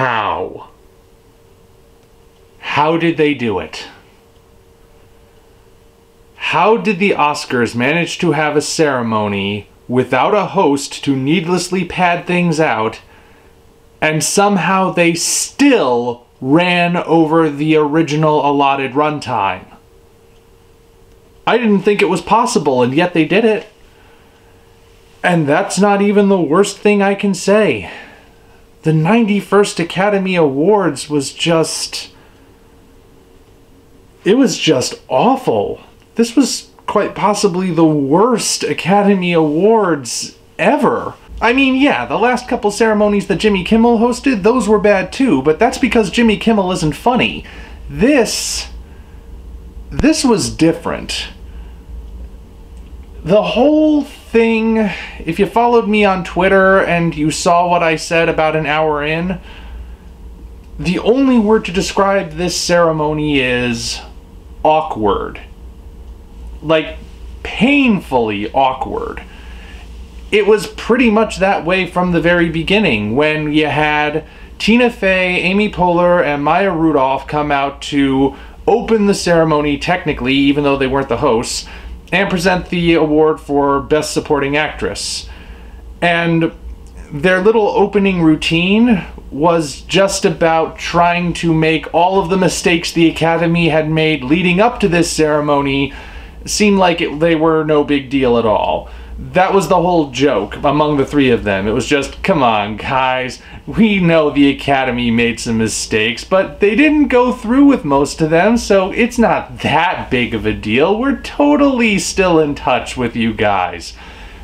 how? How did they do it? How did the Oscars manage to have a ceremony without a host to needlessly pad things out, and somehow they still ran over the original allotted runtime? I didn't think it was possible, and yet they did it. And that's not even the worst thing I can say. The 91st Academy Awards was just... it was just awful. This was quite possibly the worst Academy Awards ever. I mean, yeah, the last couple ceremonies that Jimmy Kimmel hosted, those were bad too, but that's because Jimmy Kimmel isn't funny. This was different. The whole thing, if you followed me on Twitter and you saw what I said about an hour in, the only word to describe this ceremony is awkward. Like, painfully awkward. It was pretty much that way from the very beginning, when you had Tina Fey, Amy Poehler, and Maya Rudolph come out to open the ceremony, technically, even though they weren't the hosts, and present the award for Best Supporting Actress. And their little opening routine was just about trying to make all of the mistakes the Academy had made leading up to this ceremony seem like they were no big deal at all. That was the whole joke among the three of them. It was just, come on guys, we know the Academy made some mistakes, but they didn't go through with most of them, so it's not that big of a deal. We're totally still in touch with you guys.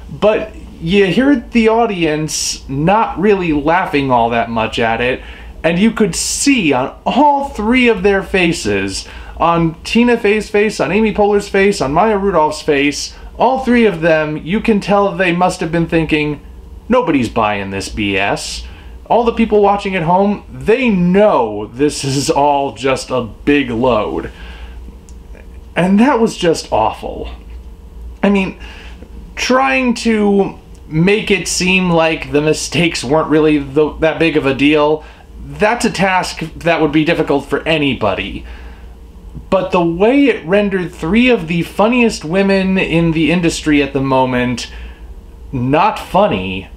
But you hear the audience not really laughing all that much at it, and you could see on all three of their faces, on Tina Fey's face, on Amy Poehler's face, on Maya Rudolph's face, all three of them, you can tell they must have been thinking, nobody's buying this BS. All the people watching at home, they know this is all just a big load. And that was just awful. I mean, trying to make it seem like the mistakes weren't really that big of a deal, that's a task that would be difficult for anybody. But the way it rendered three of the funniest women in the industry at the moment not funny,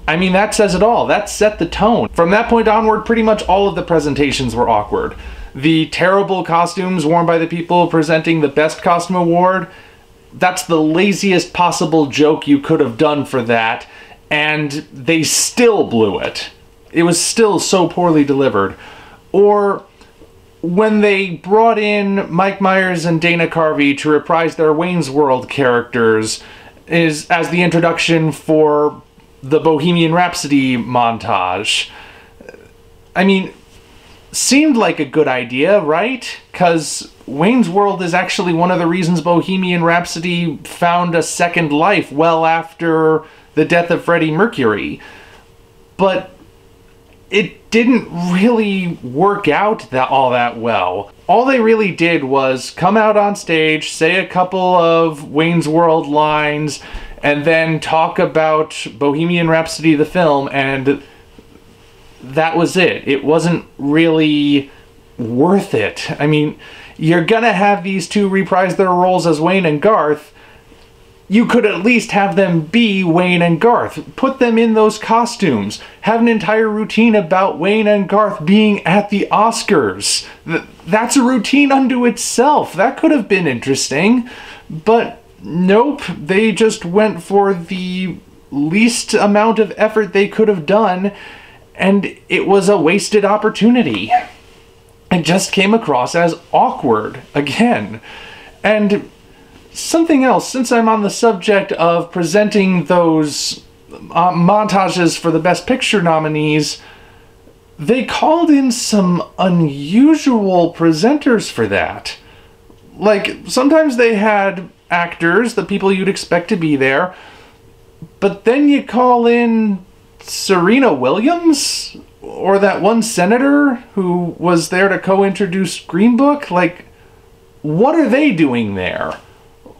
I mean, that says it all. That set the tone. From that point onward, pretty much all of the presentations were awkward. The terrible costumes worn by the people presenting the Best Costume Award, that's the laziest possible joke you could have done for that, and they still blew it. It was still so poorly delivered. Or when they brought in Mike Myers and Dana Carvey to reprise their Wayne's World characters as the introduction for the Bohemian Rhapsody montage. I mean, seemed like a good idea, right? Because Wayne's World is actually one of the reasons Bohemian Rhapsody found a second life well after the death of Freddie Mercury. But it didn't really work out all that well. All they really did was come out on stage, say a couple of Wayne's World lines, and then talk about Bohemian Rhapsody the film, and that was it. It wasn't really worth it. I mean, you're gonna have these two reprise their roles as Wayne and Garth. You could at least have them be Wayne and Garth. Put them in those costumes. Have an entire routine about Wayne and Garth being at the Oscars. That's a routine unto itself. That could have been interesting. But nope, they just went for the least amount of effort they could have done, and it was a wasted opportunity. It just came across as awkward again. And something else, since I'm on the subject of presenting those montages for the Best Picture nominees, they called in some unusual presenters for that. Like, sometimes they had actors, the people you'd expect to be there, but then you call in Serena Williams, or that one senator who was there to co-introduce Green Book. Like, what are they doing there?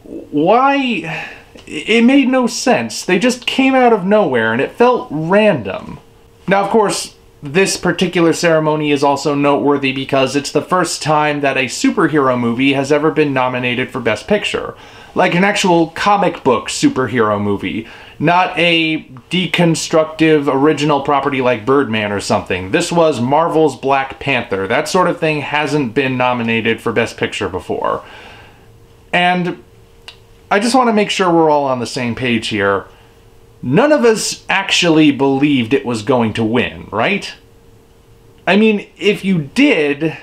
Why? It made no sense. They just came out of nowhere, and it felt random. Now, of course, this particular ceremony is also noteworthy because it's the first time that a superhero movie has ever been nominated for Best Picture. Like an actual comic book superhero movie, not a deconstructive original property like Birdman or something. This was Marvel's Black Panther. That sort of thing hasn't been nominated for Best Picture before. And I just want to make sure we're all on the same page here. None of us actually believed it was going to win, right? I mean, if you did,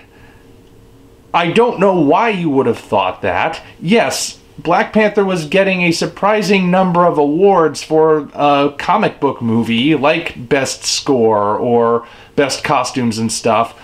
I don't know why you would have thought that. Yes, Black Panther was getting a surprising number of awards for a comic book movie, like Best Score or Best Costumes and stuff.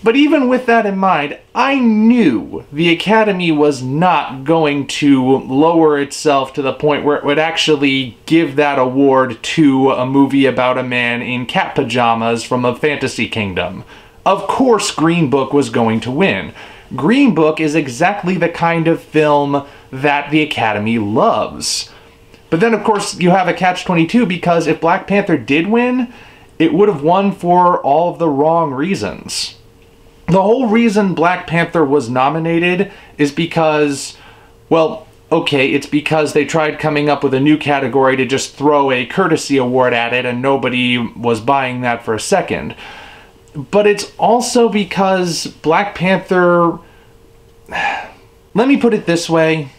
But even with that in mind, I knew the Academy was not going to lower itself to the point where it would actually give that award to a movie about a man in cat pajamas from a fantasy kingdom. Of course Green Book was going to win. Green Book is exactly the kind of film that the Academy loves. But then, of course, you have a catch-22 because if Black Panther did win, it would have won for all of the wrong reasons. The whole reason Black Panther was nominated is because, well, okay, it's because they tried coming up with a new category to just throw a courtesy award at it and nobody was buying that for a second. But it's also because Black Panther... Let me put it this way.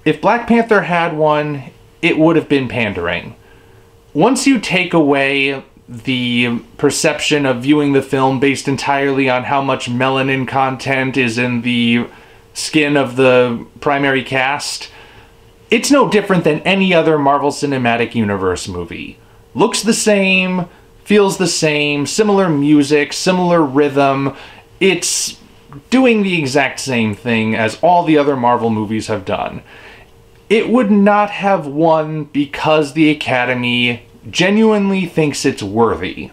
If Black Panther had won, it would have been pandering. Once you take away the perception of viewing the film based entirely on how much melanin content is in the skin of the primary cast, it's no different than any other Marvel Cinematic Universe movie. Looks the same, feels the same, similar music, similar rhythm. It's doing the exact same thing as all the other Marvel movies have done. It would not have won because the Academy genuinely thinks it's worthy.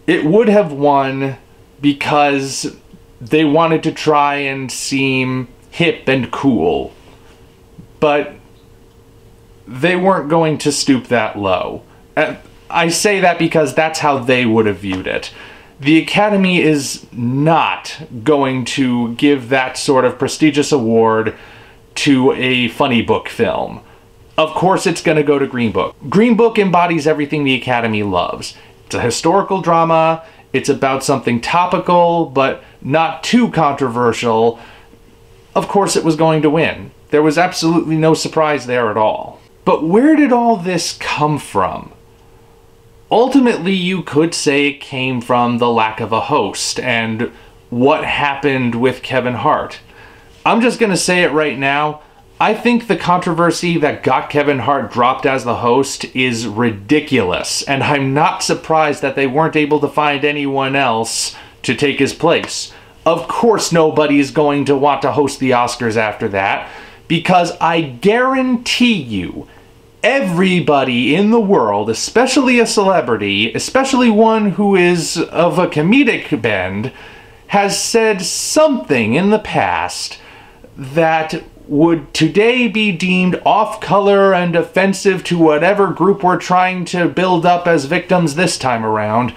It would have won because they wanted to try and seem hip and cool. But they weren't going to stoop that low. I say that because that's how they would have viewed it. The Academy is not going to give that sort of prestigious award to a funny book film. Of course it's going to go to Green Book. Green Book embodies everything the Academy loves. It's a historical drama, it's about something topical, but not too controversial. Of course it was going to win. There was absolutely no surprise there at all. But where did all this come from? Ultimately, you could say it came from the lack of a host and what happened with Kevin Hart. I'm just going to say it right now. I think the controversy that got Kevin Hart dropped as the host is ridiculous, and I'm not surprised that they weren't able to find anyone else to take his place. Of course nobody's going to want to host the Oscars after that, because I guarantee you, everybody in the world, especially a celebrity, especially one who is of a comedic bend, has said something in the past that would today be off off-color and offensive to whatever group we're trying to build up as victims this time around.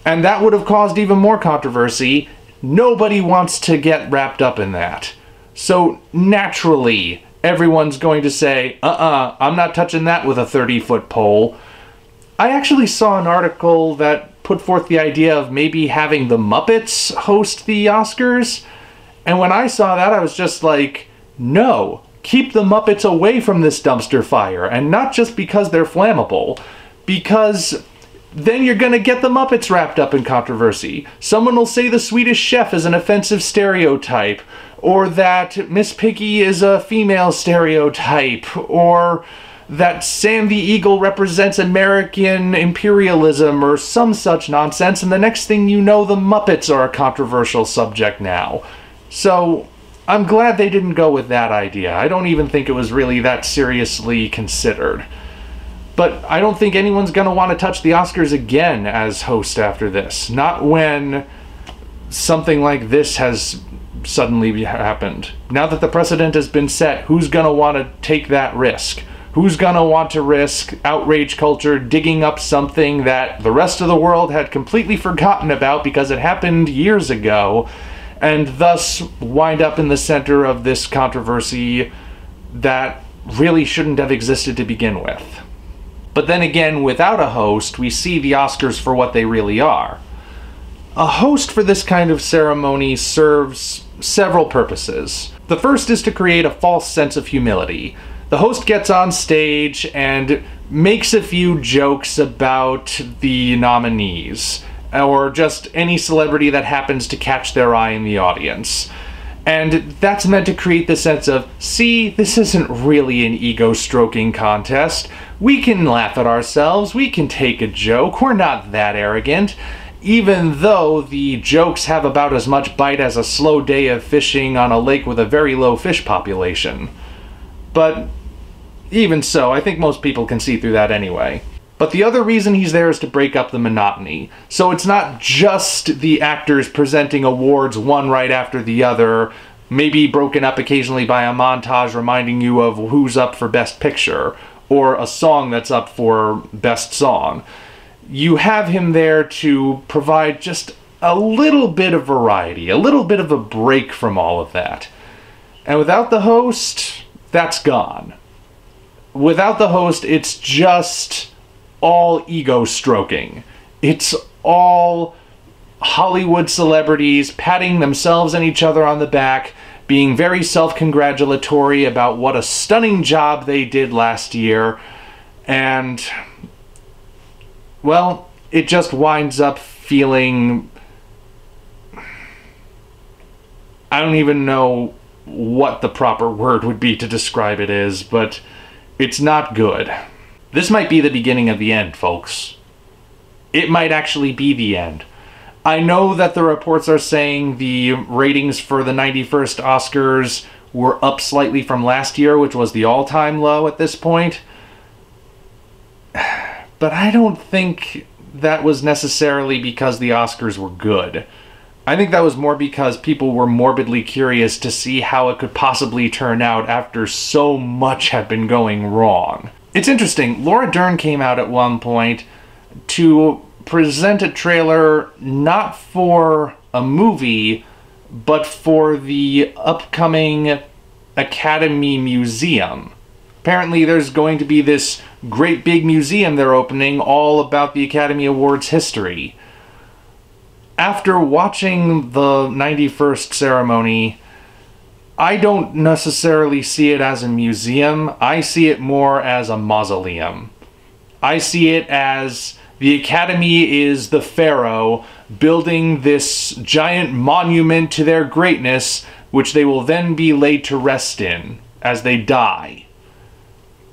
And that would have caused even more controversy. Nobody wants to get wrapped up in that. So naturally, everyone's going to say, I'm not touching that with a 30-foot pole. I actually saw an article that put forth the idea of maybe having the Muppets host the Oscars. And when I saw that, I was just like, no, keep the Muppets away from this dumpster fire. And not just because they're flammable, because then you're gonna get the Muppets wrapped up in controversy. Someone will say the Swedish Chef is an offensive stereotype, or that Miss Piggy is a female stereotype, or that Sam the Eagle represents American imperialism, or some such nonsense, and the next thing you know, the Muppets are a controversial subject now. So I'm glad they didn't go with that idea. I don't even think it was really that seriously considered. But I don't think anyone's going to want to touch the Oscars again as host after this. Not when something like this has suddenly happened. Now that the precedent has been set, who's going to want to take that risk? Who's gonna want to risk outrage culture digging up something that the rest of the world had completely forgotten about because it happened years ago, and thus wind up in the center of this controversy that really shouldn't have existed to begin with? But then again, without a host, we see the Oscars for what they really are. A host for this kind of ceremony serves several purposes. The first is to create a false sense of humility. The host gets on stage and makes a few jokes about the nominees, or just any celebrity that happens to catch their eye in the audience. And that's meant to create the sense of, see, this isn't really an ego-stroking contest. We can laugh at ourselves, we can take a joke, we're not that arrogant. Even though the jokes have about as much bite as a slow day of fishing on a lake with a very low fish population. But even so, I think most people can see through that anyway. But the other reason he's there is to break up the monotony. So it's not just the actors presenting awards one right after the other, maybe broken up occasionally by a montage reminding you of who's up for Best Picture, or a song that's up for Best Song. You have him there to provide just a little bit of variety, a little bit of a break from all of that. And without the host, that's gone. Without the host, it's just all ego stroking. It's all Hollywood celebrities patting themselves and each other on the back, being very self-congratulatory about what a stunning job they did last year, and, well, it just winds up feeling... I don't even know what the proper word would be to describe it as, but it's not good. This might be the beginning of the end, folks. It might actually be the end. I know that the reports are saying the ratings for the 91st Oscars were up slightly from last year, which was the all-time low at this point. But I don't think that was necessarily because the Oscars were good. I think that was more because people were morbidly curious to see how it could possibly turn out after so much had been going wrong. It's interesting, Laura Dern came out at one point to present a trailer not for a movie, but for the upcoming Academy Museum. Apparently there's going to be this great big museum they're opening all about the Academy Awards history. After watching the 91st ceremony, I don't necessarily see it as a museum. I see it more as a mausoleum. I see it as the Academy is the pharaoh building this giant monument to their greatness, which they will then be laid to rest in as they die.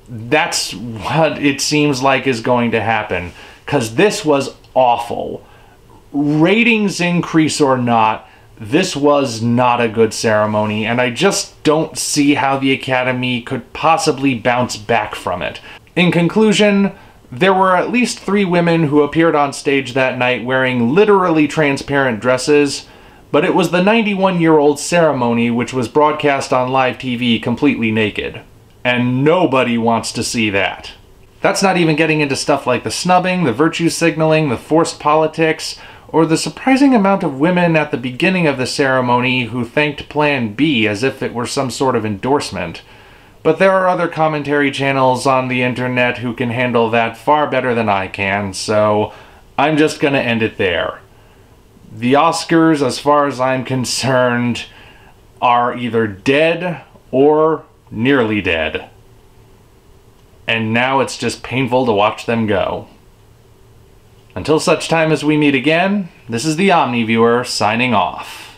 That's what it seems like is going to happen, because this was awful. Ratings increase or not, this was not a good ceremony, and I just don't see how the Academy could possibly bounce back from it. In conclusion, there were at least 3 women who appeared on stage that night wearing literally transparent dresses, but it was the 91-year-old ceremony which was broadcast on live TV completely naked. And nobody wants to see that. That's not even getting into stuff like the snubbing, the virtue signaling, the forced politics, or the surprising amount of women at the beginning of the ceremony who thanked Plan B as if it were some sort of endorsement. But there are other commentary channels on the internet who can handle that far better than I can, so I'm just gonna end it there. The Oscars, as far as I'm concerned, are either dead or nearly dead. And now it's just painful to watch them go. Until such time as we meet again, this is the Omni Viewer signing off.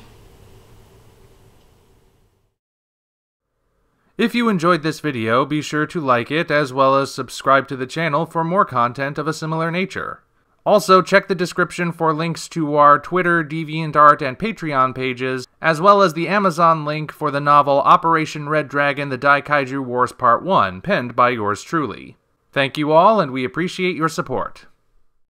If you enjoyed this video, be sure to like it as well as subscribe to the channel for more content of a similar nature. Also, check the description for links to our Twitter, DeviantArt, and Patreon pages, as well as the Amazon link for the novel Operation Red Dragon: The Daikaiju Wars Part 1, penned by yours truly. Thank you all, and we appreciate your support.